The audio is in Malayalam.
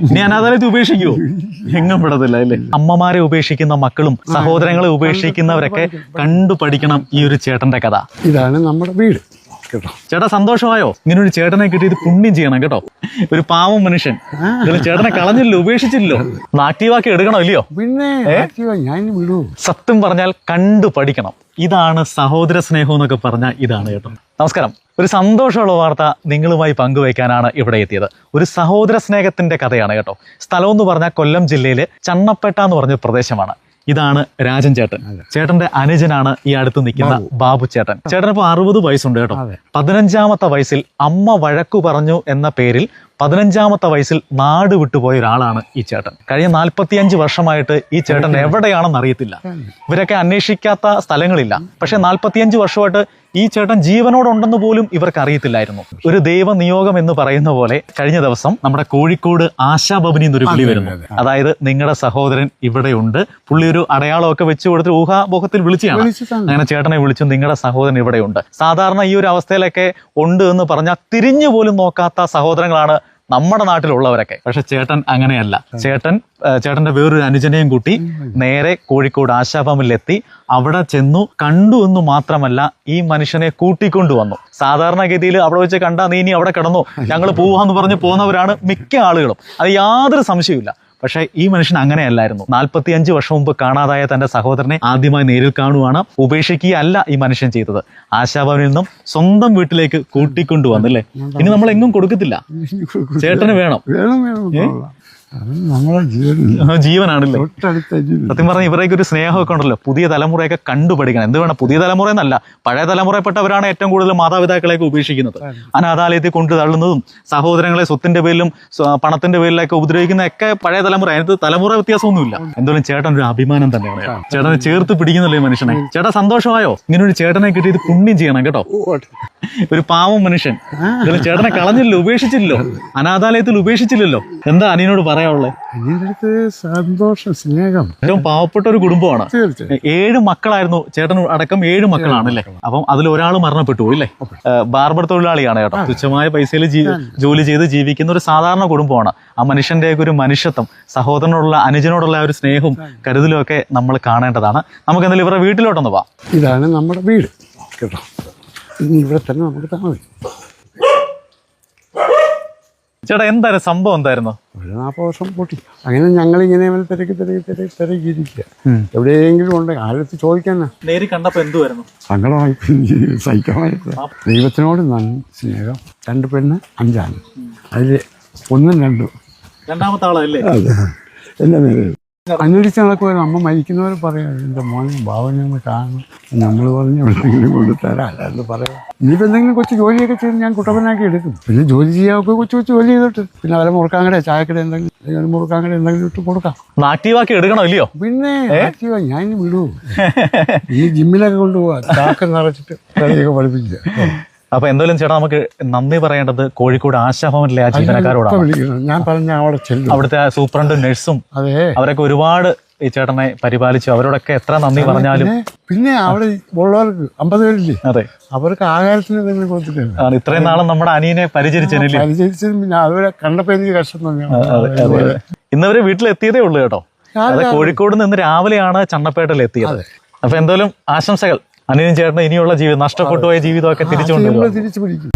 ഇനി അനാഥാലയത്തിൽ ഉപേക്ഷിക്കുവോ? എങ്ങും പെടത്തില്ല അല്ലേ? അമ്മമാരെ ഉപേക്ഷിക്കുന്ന മക്കളും സഹോദരങ്ങളെ ഉപേക്ഷിക്കുന്നവരൊക്കെ കണ്ടു പഠിക്കണം ഈ ഒരു ചേട്ടന്റെ കഥ. ഇതാണ് നമ്മുടെ വീട് കേട്ടോ. ചേട്ടാ സന്തോഷമായോ? ഇങ്ങനെ ഒരു ചേട്ടനെ കിട്ടിയത് പുണ്യം ചെയ്യണം കേട്ടോ. ഒരു പാവം മനുഷ്യൻ ചേട്ടനെ കളഞ്ഞില്ലോ, ഉപേക്ഷിച്ചില്ലോ, ആക്റ്റീവാക്കി എടുക്കണോ ഇല്ലയോ? പിന്നെ ഞാൻ വിടൂ. സത്യം പറഞ്ഞാൽ കണ്ടു പഠിക്കണം. ഇതാണ് സഹോദര സ്നേഹം എന്നൊക്കെ പറഞ്ഞാൽ ഇതാണ് കേട്ടോ. നമസ്കാരം. ഒരു സന്തോഷമുള്ള വാർത്ത നിങ്ങളുമായി പങ്കുവയ്ക്കാനാണ് ഇവിടെ എത്തിയത്. ഒരു സഹോദര സ്നേഹത്തിന്റെ കഥയാണ് കേട്ടോ. സ്ഥലം എന്ന് പറഞ്ഞാൽ കൊല്ലം ജില്ലയിലെ ചണ്ണപ്പേട്ട എന്ന് പറഞ്ഞ പ്രദേശമാണ്. ഇതാണ് രാജൻ ചേട്ടൻ. ചേട്ടന്റെ അനുജനാണ് ഈ അടുത്ത് നിൽക്കുന്ന ബാബു ചേട്ടൻ. ചേട്ടന് ഇപ്പൊ 60 വയസ്സുണ്ട് കേട്ടോ. 15ാമത്തെ വയസ്സിൽ അമ്മ വഴക്കു പറഞ്ഞു എന്ന പേരിൽ 15ാമത്തെ വയസ്സിൽ നാട് വിട്ടുപോയ ഒരാളാണ് ഈ ചേട്ടൻ. കഴിഞ്ഞ 45 വർഷമായിട്ട് ഈ ചേട്ടൻ എവിടെയാണെന്ന് അറിയത്തില്ല. ഇവരൊക്കെ അന്വേഷിക്കാത്ത സ്ഥലങ്ങളില്ല. പക്ഷെ 45 വർഷമായിട്ട് ഈ ചേട്ടൻ ജീവനോടുണ്ടെന്ന് പോലും ഇവർക്ക് അറിയത്തില്ലായിരുന്നു. ഒരു ദൈവ നിയോഗം എന്ന് പറയുന്ന പോലെ കഴിഞ്ഞ ദിവസം നമ്മുടെ കോഴിക്കോട് ആശാഭവനിൽ നിന്നൊരു വിളി വരുന്നു. അതായത് നിങ്ങളുടെ സഹോദരൻ ഇവിടെയുണ്ട്. പുള്ളി ഒരു അടയാളമൊക്കെ വെച്ച് കൊടുത്ത് ഊഹാബോഹത്തിൽ വിളിച്ചാണ്. അങ്ങനെ ചേട്ടനെ വിളിച്ചു, നിങ്ങളുടെ സഹോദരൻ ഇവിടെയുണ്ട്. സാധാരണ ഈ ഒരു അവസ്ഥയിലൊക്കെ ഉണ്ട് എന്ന് പറഞ്ഞാൽ തിരിഞ്ഞു പോലും നോക്കാത്ത സഹോദരങ്ങളാണ് നമ്മുടെ നാട്ടിലുള്ളവരൊക്കെ. പക്ഷെ ചേട്ടൻ അങ്ങനെയല്ല. ചേട്ടന്റെ വേറൊരു അനുജനെയും കൂട്ടി നേരെ കോഴിക്കോട് ആശാഭവനിലെത്തി. അവിടെ ചെന്നു കണ്ടു എന്ന് മാത്രമല്ല, ഈ മനുഷ്യനെ കൂട്ടിക്കൊണ്ടുവന്നു. സാധാരണഗതിയിൽ അവിടെ വെച്ച് കണ്ടാ നീ ഇനി അവിടെ കിടന്നു, ഞങ്ങൾ പോവാന്ന് പറഞ്ഞ് പോകുന്നവരാണ് മിക്ക ആളുകളും. അത് യാതൊരു സംശയവുമില്ല. പക്ഷെ ഈ മനുഷ്യൻ അങ്ങനെയല്ലായിരുന്നു. 45 വർഷം മുമ്പ് കാണാതായ തന്റെ സഹോദരനെ ആദ്യമായി നേരിൽ കാണുവാണ്. ഉപേക്ഷിക്കുകയല്ല ഈ മനുഷ്യൻ ചെയ്തത്. ആശാഭവനിൽ നിന്നും സ്വന്തം വീട്ടിലേക്ക് കൂട്ടിക്കൊണ്ടുവന്നല്ലേ. ഇനി നമ്മൾ എങ്ങും കൊടുക്കത്തില്ല. ചേട്ടന് വേണം. ജീവനാണല്ലേ. സത്യം പറഞ്ഞാൽ ഇവരേക്ക് ഒരു സ്നേഹമൊക്കെ ഉണ്ടല്ലോ. പുതിയ തലമുറയൊക്കെ കണ്ടുപഠിക്കണം. എന്ത് വേണം, പുതിയ തലമുറ എന്നല്ല, പഴയ തലമുറയിൽപ്പെട്ടവരാണ് ഏറ്റവും കൂടുതൽ മാതാപിതാക്കളെയൊക്കെ ഉപേക്ഷിക്കുന്നത്, അനാഥാലയത്തിൽ കൊണ്ടു തള്ളുന്നതും സഹോദരങ്ങളെ സ്വത്തിന്റെ പേരിലും പണത്തിന്റെ പേരിലൊക്കെ ഉപദ്രവിക്കുന്നതൊക്കെ പഴയ തലമുറ. അതിനകത്ത് തലമുറ വ്യത്യാസമൊന്നുമില്ല. എന്തായാലും ചേട്ടൻ ഒരു അഭിമാനം തന്നെയാണ്. ചേട്ടനെ ചേർത്ത് പിടിക്കുന്നില്ലേ മനുഷ്യനെ. ചേട്ടാ സന്തോഷമായോ? ഇങ്ങനെ ഒരു ചേട്ടനെ കിട്ടിയത് പുണ്യം ചെയ്യണം കേട്ടോ. ഒരു പാവം മനുഷ്യൻ ചേട്ടനെ കളഞ്ഞില്ലോ, ഉപേക്ഷിച്ചില്ലോ, അനാഥാലയത്തിൽ ഉപേക്ഷിച്ചില്ലല്ലോ. എന്താ അനിയനോട് പറയാനുള്ളത്? സന്തോഷം, സ്നേഹം. ഏറ്റവും പാവപ്പെട്ട ഒരു കുടുംബമാണ്. 7 മക്കളായിരുന്നു. ചേട്ടൻ അടക്കം 7 മക്കളാണല്ലേ. അപ്പം അതിൽ ഒരാൾ മരണപ്പെട്ടു ഇല്ലേ. ബാർബർ തൊഴിലാളിയാണ് കേട്ടോ. തുച്ഛമായ പൈസയിൽ ജോലി ചെയ്ത് ജീവിക്കുന്ന ഒരു സാധാരണ കുടുംബമാണ്. ആ മനുഷ്യന്റെ ഒരു മനുഷ്യത്വം, സഹോദരനോടുള്ള അനുജനോടുള്ള ഒരു സ്നേഹവും കരുതലും ഒക്കെ നമ്മൾ കാണേണ്ടതാണ്. നമുക്ക് എന്തായാലും ഇവരുടെ വീട്ടിലോട്ടൊന്ന് പോവാം. ഇതാണ് നമ്മുടെ വീട് കേട്ടോ. ഇനി ഇവിടെ തന്നെ നമുക്ക് താമസിക്കാം. ചേട്ടാ എന്തായാലും സംഭവം എന്തായിരുന്നു? ഒരു 40 വർഷം പൊട്ടി. അങ്ങനെ ഞങ്ങളിങ്ങനെ തിരക്കിയിരിക്കുക. എവിടെയെങ്കിലും ഉണ്ട്, ആരടുത്ത് ചോദിക്കാനാ. നേരി കണ്ടപ്പോ എന്തുവായിരുന്നു? സങ്കടമായി, സഹിക്കമായി. ദൈവത്തിനോട് നന്ദി, സ്നേഹം. 2 പെണ്ണ് 5 ആണ്. അതിൽ 1ഉം 2ഉം. രണ്ടാമത്തെ ആളല്ലേ? അതെ. എല്ലാ നേരം അന്വേഷിച്ച് നടക്കുമായിരുന്നു. അമ്മ മരിക്കുന്നവർ പറയാം, എൻ്റെ മോനെ ഭാവനെ ഒന്ന് കാണണം. നമ്മൾ പറഞ്ഞ് എവിടെയെങ്കിലും കൊണ്ടുതരാം, അല്ലാണ്ട് പറയാം. ഇനിയിപ്പോൾ എന്തെങ്കിലും കൊച്ചു ജോലിയൊക്കെ ചെയ്ത് ഞാൻ കുട്ടപ്പനാക്കി എടുക്കും. പിന്നെ ജോലി ചെയ്യാമൊക്കെ കൊച്ചു ജോലി ചെയ്തിട്ട് പിന്നെ വല്ല മുറുക്കാങ്കട ചായക്കട എന്തെങ്കിലും മുറുക്കാങ്കട എന്തെങ്കിലും ഇട്ട് കൊടുക്കാം. ആക്റ്റീവാക്കി എടുക്കണോ ഇല്ലയോ? പിന്നെ ആക്റ്റീവാ. ഞാൻ ഇനി വിടൂ. ഈ ജിമ്മിലൊക്കെ കൊണ്ടുപോകാം. ചാക്ക നിറച്ചിട്ട് കളിയൊക്കെ പഠിപ്പിക്കുക. അപ്പൊ എന്തായാലും ചേട്ടാ നമുക്ക് നന്ദി പറയേണ്ടത് കോഴിക്കോട് ആശാഭവനിലെ ആ ജീവനക്കാരോടാണ്. ഞാൻ പറഞ്ഞ അവിടെ ചെല്ലും. അവിടുത്തെ സൂപ്രണ്ടും നഴ്സും അവരൊക്കെ ഒരുപാട് ഈ ചേട്ടനെ പരിപാലിച്ചു. അവരോടൊക്കെ എത്ര നന്ദി പറഞ്ഞാലും. പിന്നെ അവിടെ ഉള്ളവർക്ക് 50 പേരില്ലേ, അതെ, അവർക്ക് ആഹാരത്തിന് എന്തെങ്കിലും കൊടുത്തിട്ടുണ്ട്. ഇത്രയും നാളും നമ്മുടെ അനിയനെ പരിചരിച്ചതും പിന്നെ അവരെ കണ്ടപ്പോ എനിക്ക് കഷ്ടം. ഇന്നവരെ വീട്ടിലെത്തിയതേ ഉള്ളൂ കേട്ടോ. അത് കോഴിക്കോട് നിന്ന് രാവിലെയാണ് ചണ്ണപ്പേട്ടയിൽ എത്തിയത്. അപ്പൊ എന്തായാലും ആശംസകൾ. അനിയനും ചേട്ടന് ഇനിയുള്ള ജീവിതം, നഷ്ടപ്പെട്ടു പോയ ജീവിതമൊക്കെ തിരിച്ചു പിടിക്കും.